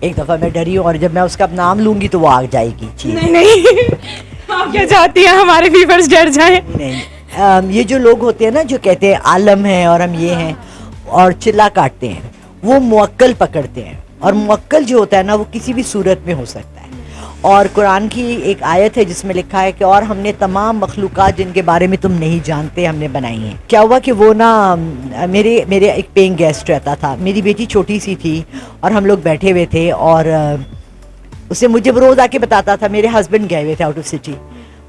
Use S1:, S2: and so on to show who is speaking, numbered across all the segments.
S1: ایک دفعہ میں ڈری ہوں اور جب میں اس کا نام لوں گی تو وہ آ جائے گی چیز.
S2: نہیں آپ کیا چاہتی ہیں ہمارے ویورز ڈر جائیں؟
S1: نہیں, یہ جو لوگ ہوتے ہیں نا جو کہتے ہیں عالم ہے اور ہم یہ ہیں اور چلا کاٹتے ہیں, وہ موکل پکڑتے ہیں, اور موکل جو ہوتا ہے نا وہ کسی بھی صورت میں ہو سکتا ہے. اور قرآن کی ایک آیت ہے جس میں لکھا ہے کہ اور ہم نے تمام مخلوقات جن کے بارے میں تم نہیں جانتے ہم نے بنائی ہیں. کیا ہوا کہ وہ نا میرے ایک پینگ گیسٹ رہتا تھا, میری بیٹی چھوٹی سی تھی اور ہم لوگ بیٹھے ہوئے تھے, اور اسے مجھے روز آ کے بتاتا تھا, میرے ہسبینڈ گئے ہوئے تھے آؤٹ آف سٹی,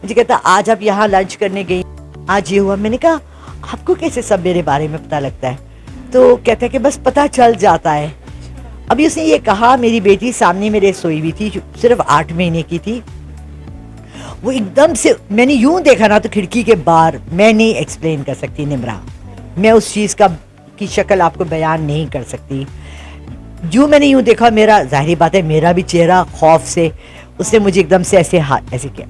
S1: مجھے کہتا آج آپ یہاں لنچ کرنے گئی, آج یہ ہوا. میں نے کہا آپ کو کیسے سب میرے بارے میں پتہ لگتا ہے؟ تو کہتا ہے کہ بس پتہ چل جاتا ہے. ابھی اس نے یہ کہا, میری بیٹی سامنے میرے سوئی ہوئی تھی, صرف 8 مہینے کی تھی. وہ ایک دم سے میں نے یوں دیکھا نا تو کھڑکی کے باہر, میں نہیں ایکسپلین کر سکتی نمرا, میں اس چیز کی شکل آپ کو بیان نہیں کر سکتی. جو میں نے یوں دیکھا, میرا ظاہری بات ہے میرا بھی چہرہ خوف سے, اس نے مجھے ایک دم سے ایسے کیا,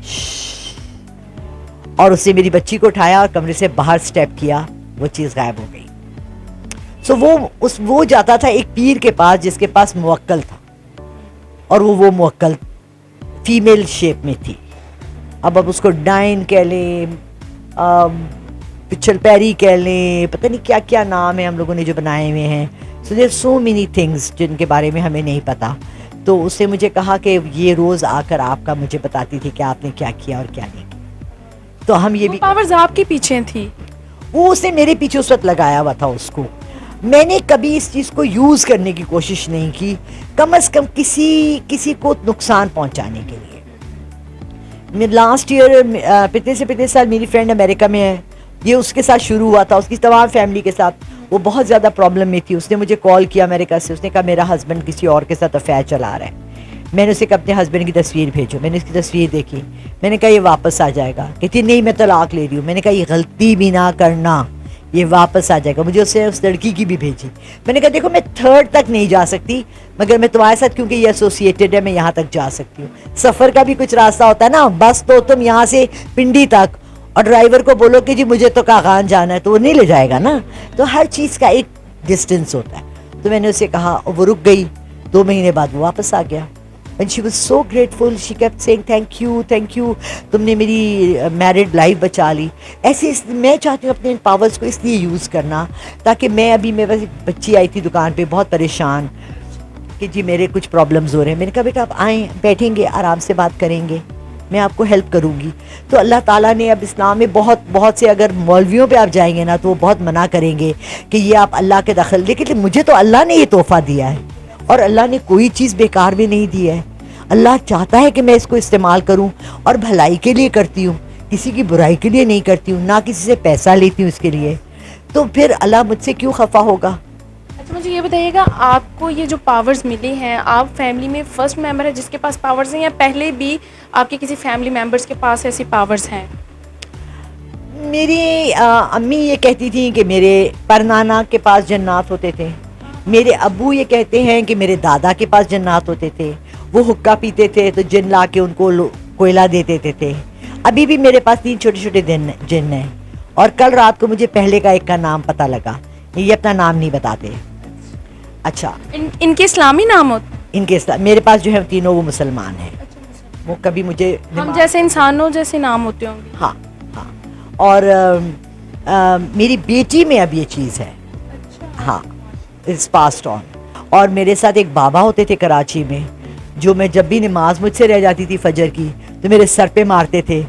S1: اور اس نے میری بچی کو اٹھایا اور کمرے سے باہر سٹیپ کیا, وہ چیز غائب ہو گئی. سو وہ جاتا تھا ایک پیر کے پاس جس کے پاس موکل تھا, اور وہ موکل فیمیل شیپ میں تھی. اب اس کو ڈائن کہہ لیں, پچھل پیری کہہ لیں, پتہ نہیں کیا کیا نام ہے ہم لوگوں نے جو بنائے ہوئے ہیں. سو دیر سو مینی تھنگس جن کے بارے میں ہمیں نہیں پتا. تو اس نے مجھے کہا کہ یہ روز آ کر آپ کا مجھے بتاتی تھی کہ آپ نے کیا کیا اور کیا نہیں کیا. تو ہم یہ بھی
S2: پاورز آپ کے پیچھے تھی,
S1: وہ اس نے میرے پیچھے اس وقت لگایا ہوا تھا اس کو. میں نے کبھی اس چیز کو یوز کرنے کی کوشش نہیں کی, کم از کم کسی کو نقصان پہنچانے کے لیے. لاسٹ ایئر پچھلے سال میری فرینڈ امریکہ میں ہے, یہ اس کے ساتھ شروع ہوا تھا, اس کی تمام فیملی کے ساتھ. وہ بہت زیادہ پرابلم میں تھی, اس نے مجھے کال کیا امریکہ سے, اس نے کہا میرا ہسبینڈ کسی اور کے ساتھ افیئر چلا رہا ہے. میں نے اسے کہا اپنے ہسبینڈ کی تصویر بھیجو, میں نے اس کی تصویر دیکھی, میں نے کہا یہ واپس آ جائے گا. کہتی نہیں میں طلاق لے رہی ہوں. میں نے کہا یہ غلطی بھی نہ کرنا, یہ واپس آ جائے گا. مجھے اس لڑکی کی بھی بھیجی. میں نے کہا دیکھو میں 3rd تک نہیں جا سکتی, مگر میں تمہارے ساتھ کیونکہ یہ ایسوسیٹڈ ہے میں یہاں تک جا سکتی ہوں. سفر کا بھی کچھ راستہ ہوتا ہے نا, بس تو تم یہاں سے پنڈی تک, اور ڈرائیور کو بولو کہ جی مجھے تو کاغان جانا ہے, تو وہ نہیں لے جائے گا نا. تو ہر چیز کا ایک ڈسٹینس ہوتا ہے. تو میں نے اسے کہا, وہ رک گئی. 2 مہینے بعد وہ واپس آ گیا. And she was so grateful. She kept saying thank you, تم نے میری میرڈ لائف بچا لی. ایسے میں چاہتی ہوں اپنے ان پاورز کو اس لیے یوز کرنا تاکہ میرے پاس ایک بچی آئی تھی دکان پہ بہت پریشان کہ جی میرے کچھ پرابلمز ہو رہے ہیں. میں نے کہا بیٹا آپ آئیں, بیٹھیں گے, آرام سے بات کریں گے, میں آپ کو ہیلپ کروں گی. تو اللہ تعالیٰ نے اب اسلام میں بہت سے اگر مولویوں پہ آپ جائیں گے نا تو وہ بہت منع کریں گے کہ یہ آپ اللہ کے دخل. لیکن مجھے تو اللہ نے یہ تحفہ دیا ہے, اور اللہ نے کوئی چیز بیکار بھی نہیں دی ہے. اللہ چاہتا ہے کہ میں اس کو استعمال کروں, اور بھلائی کے لیے کرتی ہوں, کسی کی برائی کے لیے نہیں کرتی ہوں, نہ کسی سے پیسہ لیتی ہوں اس کے لیے. تو پھر اللہ مجھ سے کیوں خفا ہوگا.
S2: اچھا مجھے یہ بتائیے گا, آپ کو یہ جو پاورز ملی ہیں, آپ فیملی میں فرسٹ ممبر ہے جس کے پاس پاورز ہیں, یا پہلے بھی آپ کے کسی فیملی ممبرس کے پاس ایسی پاورز ہیں؟
S1: میری امی یہ کہتی تھیں کہ میرے پرنانا کے پاس جنات ہوتے تھے. میرے ابو یہ کہتے ہیں کہ میرے دادا کے پاس جنات ہوتے تھے, وہ حقہ پیتے تھے تو جن لا کے ان کو کوئلہ دے دیتے تھے. ابھی بھی میرے پاس 3 چھوٹے جن ہیں, اور کل رات کو مجھے پہلے کا ایک کا نام پتہ لگا. یہ اپنا نام نہیں بتاتے. اچھا
S2: ان کے اسلامی نام ہوتے؟
S1: ان کے میرے پاس جو ہے تینوں وہ مسلمان ہیں. وہ کبھی مجھے
S2: ہم جیسے انسانوں جیسے نام ہوتے ہوں گے.
S1: ہاں. اور میری بیٹی میں اب یہ چیز ہے. ہاں اٹس پاسڈ آن. اور میرے ساتھ ایک بابا ہوتے تھے کراچی میں, جو میں جب بھی نماز مجھ سے رہ جاتی تھی فجر کی تو میرے سر پہ مارتے تھے,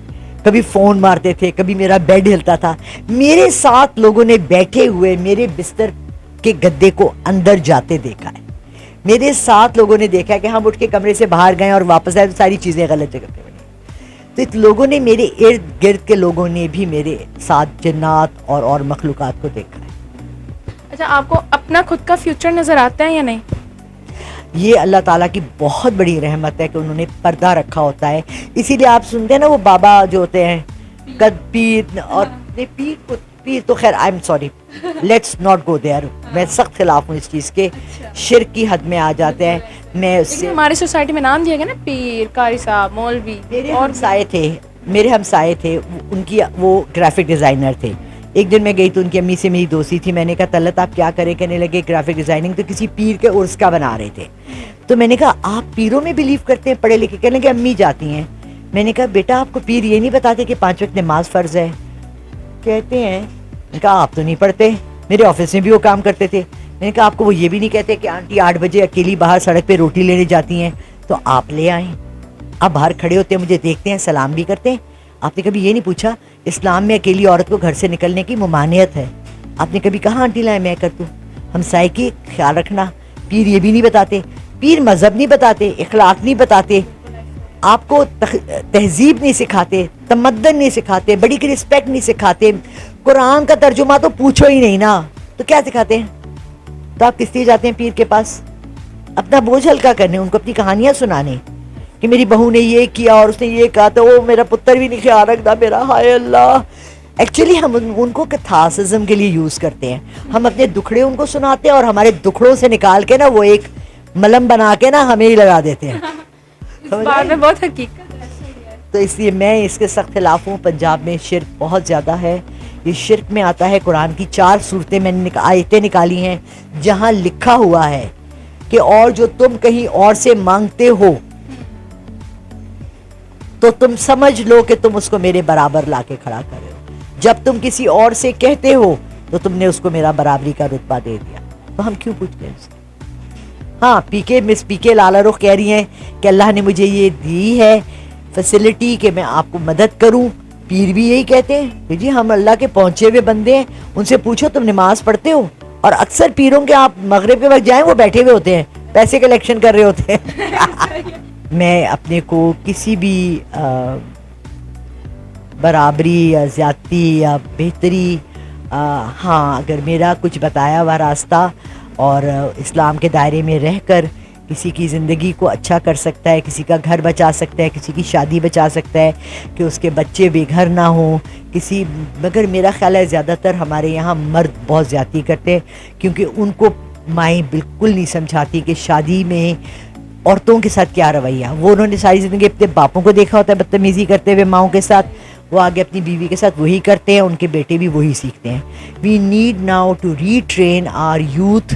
S1: کبھی فون مارتے تھے, کبھی میرا بیڈ ہلتا تھا. میرے ساتھ لوگوں نے بیٹھے ہوئے میرے بستر کے گدے کو اندر جاتے دیکھا ہے. میرے ساتھ لوگوں نے دیکھا ہے کہ ہم اٹھ کے کمرے سے باہر گئے اور واپس آئے تو ساری چیزیں غلط جگہ پہ بنی. تو لوگوں نے میرے ارد گرد کے لوگوں نے بھی میرے ساتھ جنات اور مخلوقات کو دیکھا ہے.
S2: اچھا آپ کو اپنا خود کا فیوچر نظر آتا ہے یا نہیں؟
S1: یہ اللہ تعالیٰ کی بہت بڑی رحمت ہے کہ انہوں نے پردہ رکھا ہوتا ہے. اسی لیے آپ سنتے ہیں نا وہ بابا جو ہوتے ہیں پیر, اور پیر تو خیر I am sorry let's not go there, میں سخت خلاف ہوں اس چیز کے. شرک کی حد میں آ جاتے ہیں. میں اس سے
S2: ہماری سوسائٹی میں نام دیا گیا نا پیر, قاری صاحب, مولوی.
S1: میرے ہمسائے تھے, ان کی وہ گرافک ڈیزائنر تھے. ایک دن میں گئی تو ان کی امی سے میری دوستی تھی. میں نے کہا طلعت آپ کیا کریں؟ کہنے لگے گرافک ڈیزائننگ. تو کسی پیر کے عرس کا بنا رہے تھے. تو میں نے کہا آپ پیروں میں بلیو کرتے ہیں پڑھے لکھے؟ کہنے کہ امی جاتی ہیں. میں نے کہا بیٹا آپ کو پیر یہ نہیں بتاتے کہ 5 وقت نماز فرض ہے؟ کہتے ہیں. میں نے کہا آپ تو نہیں پڑھتے, میرے آفس میں بھی وہ کام کرتے تھے. میں نے کہا آپ کو وہ یہ بھی نہیں کہتے کہ آنٹی 8 بجے اکیلی باہر سڑک پہ روٹی لینے جاتی ہیں تو آپ لے آئیں؟ آپ باہر کھڑے ہوتے ہیں, مجھے دیکھتے ہیں, سلام بھی کرتے ہیں. آپ نے کبھی یہ نہیں پوچھا اسلام میں اکیلی عورت کو گھر سے نکلنے کی ممانعت ہے؟ آپ نے کبھی کہا آنٹی لائیں میں کر دوں؟ ہمسائے کی خیال رکھنا. پیر یہ بھی نہیں بتاتے, پیر مذہب نہیں بتاتے, اخلاق نہیں بتاتے, آپ کو تہذیب نہیں سکھاتے, تمدن نہیں سکھاتے, بڑی کی رسپیکٹ نہیں سکھاتے. قرآن کا ترجمہ تو پوچھو ہی نہیں نا, تو کیا سکھاتے ہیں؟ تو آپ کس لیے جاتے ہیں پیر کے پاس؟ اپنا بوجھ ہلکا کرنے, ان کو اپنی کہانیاں سنانے کہ میری بہو نے یہ کیا اور اس نے یہ کہا تو وہ میرا پتر بھی نہیں خیال رکھتا میرا, ہائے اللہ. ایکچولی ہم ان کو کیتھاسزم کے لیے یوز کرتے ہیں. ہم اپنے دکھڑے ان کو سناتے ہیں اور ہمارے دکھڑوں سے نکال کے نا وہ ایک ملم بنا کے نا ہمیں ہی لگا دیتے ہیں.
S2: اس بات میں بہت حقیقت ہے.
S1: تو اس لیے میں اس کے سخت خلاف ہوں. پنجاب میں شرک بہت زیادہ ہے. یہ شرک میں آتا ہے. قرآن کی 4 صورتیں میں نے آیتیں نکالی ہیں جہاں لکھا ہوا ہے کہ اور جو تم کہیں اور سے مانگتے ہو تو تم سمجھ لو کہ تم اس کو میرے برابر لا کے کھڑا کر رہے ہو. جب تم کسی اور سے کہتے ہو تو تم نے اس کو میرا برابری کا رتبہ دے دیا. تو ہم کیوں پوچھتے ہیں اس کو؟ ہاں مس پی کے لالا رخ کہہ رہی ہیں کہ اللہ نے مجھے یہ دی ہے فیسلٹی کہ میں آپ کو مدد کروں. پیر بھی یہی کہتے ہیں کہ جی ہم اللہ کے پہنچے ہوئے بندے ہیں, ان سے پوچھو تم نماز پڑھتے ہو؟ اور اکثر پیروں کے آپ مغرب کے وقت جائیں وہ بیٹھے ہوئے ہوتے ہیں, پیسے کلیکشن کر رہے ہوتے ہیں. میں اپنے کو کسی بھی برابری یا زیادتی یا بہتری, ہاں اگر میرا کچھ بتایا ہوا راستہ اور اسلام کے دائرے میں رہ کر کسی کی زندگی کو اچھا کر سکتا ہے, کسی کا گھر بچا سکتا ہے, کسی کی شادی بچا سکتا ہے, کہ اس کے بچے بے گھر نہ ہوں کسی. مگر میرا خیال ہے زیادہ تر ہمارے یہاں مرد بہت زیادتی کرتے ہیں کیونکہ ان کو مائیں بالکل نہیں سمجھاتی کہ شادی میں عورتوں کے ساتھ کیا رویہ. وہ انہوں نے ساری زندگی اپنے باپوں کو دیکھا ہوتا ہے بدتمیزی کرتے ہوئے ماؤں کے ساتھ, وہ آگے اپنی بیوی کے ساتھ وہی کرتے ہیں, ان کے بیٹے بھی وہی سیکھتے ہیں. We need now to retrain our youth,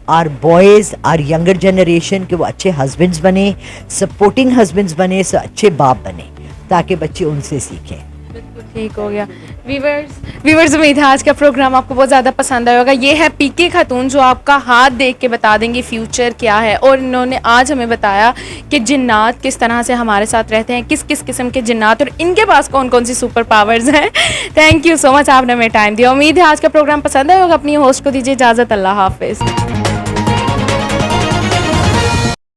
S1: our boys, our younger generation کہ وہ اچھے ہسبینڈز بنے, سپورٹنگ ہسبینڈز بنے, اچھے باپ بنے, تاکہ بچے ان سے سیکھیں.
S2: بالکل ٹھیک ہو گیا. ویورز امید ہے آج کا پروگرام آپ کو بہت زیادہ پسند آیا ہوگا. یہ ہے پی کے خاتون جو آپ کا ہاتھ دیکھ کے بتا دیں گے فیوچر کیا ہے, اور انہوں نے آج ہمیں بتایا کہ جنات کس طرح سے ہمارے ساتھ رہتے ہیں, کس کس قسم کے جنات, اور ان کے پاس کون کون سی سپر پاورز ہیں. تھینک یو سو مچ, آپ نے ہمیں ٹائم دیا. امید ہے آج کا پروگرام پسند آیا ہوگا. اپنی ہوسٹ کو دیجیے اجازت. اللہ حافظ.